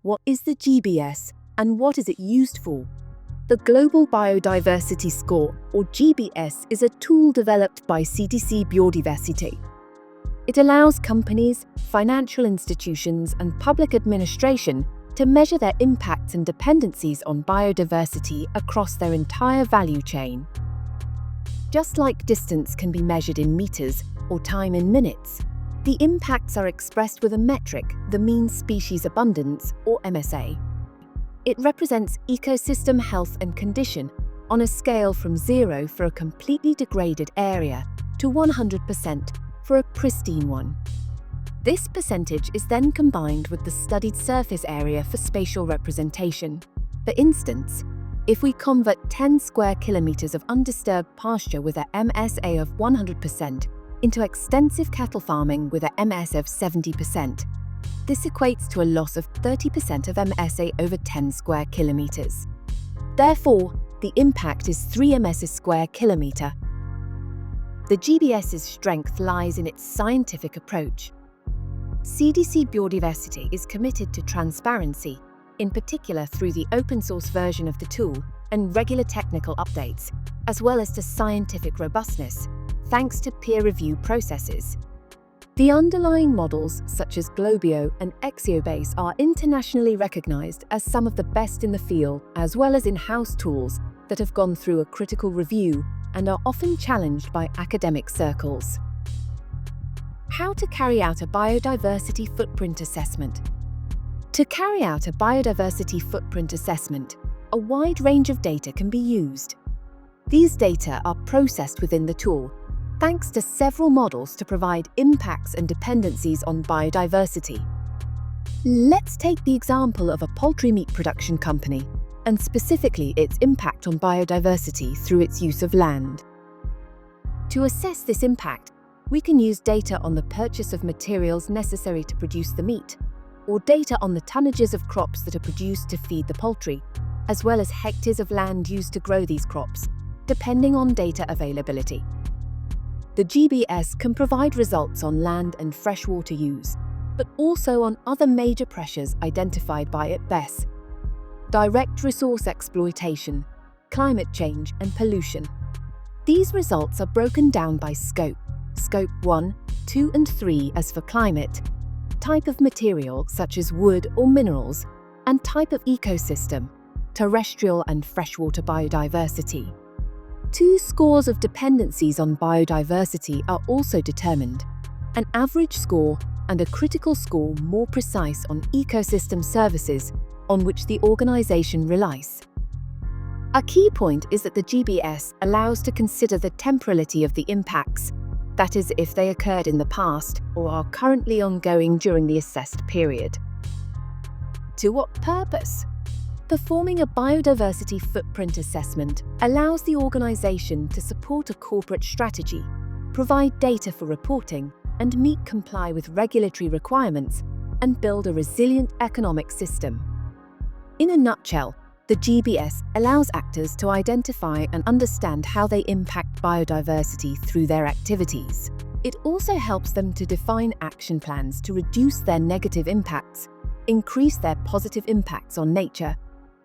What is the GBS and what is it used for? The Global Biodiversity Score, or GBS, is a tool developed by CDC Biodiversité. It allows companies, financial institutions, and public administration to measure their impacts and dependencies on biodiversity across their entire value chain. Just like distance can be measured in meters or time in minutes, the impacts are expressed with a metric, the mean species abundance, or MSA. It represents ecosystem health and condition on a scale from 0 for a completely degraded area to 100% for a pristine one. This percentage is then combined with the studied surface area for spatial representation. For instance, if we convert 10 square kilometers of undisturbed pasture with a MSA of 100% into extensive cattle farming with a MS of 70%, this equates to a loss of 30% of MSA over 10 square kilometers. Therefore, the impact is 3 MS square kilometer. The GBS's strength lies in its scientific approach. CDC Biodiversité is committed to transparency, in particular through the open-source version of the tool and regular technical updates, as well as to scientific robustness, thanks to peer review processes. The underlying models, such as Globio and Exiobase, are internationally recognized as some of the best in the field, as well as in-house tools that have gone through a critical review and are often challenged by academic circles. How to carry out a biodiversity footprint assessment. To carry out a biodiversity footprint assessment, a wide range of data can be used. These data are processed within the tool, thanks to several models to provide impacts and dependencies on biodiversity. Let's take the example of a poultry meat production company, and specifically its impact on biodiversity through its use of land. To assess this impact, we can use data on the purchase of materials necessary to produce the meat, or data on the tonnages of crops that are produced to feed the poultry, as well as hectares of land used to grow these crops, depending on data availability. The GBS can provide results on land and freshwater use, but also on other major pressures identified by IPBES: direct resource exploitation, climate change, and pollution. These results are broken down by scope 1, 2, and 3 as for climate, type of material such as wood or minerals, and type of ecosystem, terrestrial and freshwater biodiversity. 2 scores of dependencies on biodiversity are also determined, an average score and a critical score more precise on ecosystem services on which the organization relies. A key point is that the GBS allows to consider the temporality of the impacts, that is, if they occurred in the past or are currently ongoing during the assessed period. To what purpose? Performing a biodiversity footprint assessment allows the organization to support a corporate strategy, provide data for reporting, and comply with regulatory requirements, and build a resilient economic system. In a nutshell, the GBS allows actors to identify and understand how they impact biodiversity through their activities. It also helps them to define action plans to reduce their negative impacts, increase their positive impacts on nature,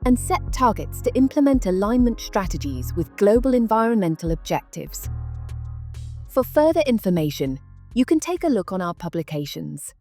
and set targets to implement alignment strategies with global environmental objectives. For further information, you can take a look on our publications.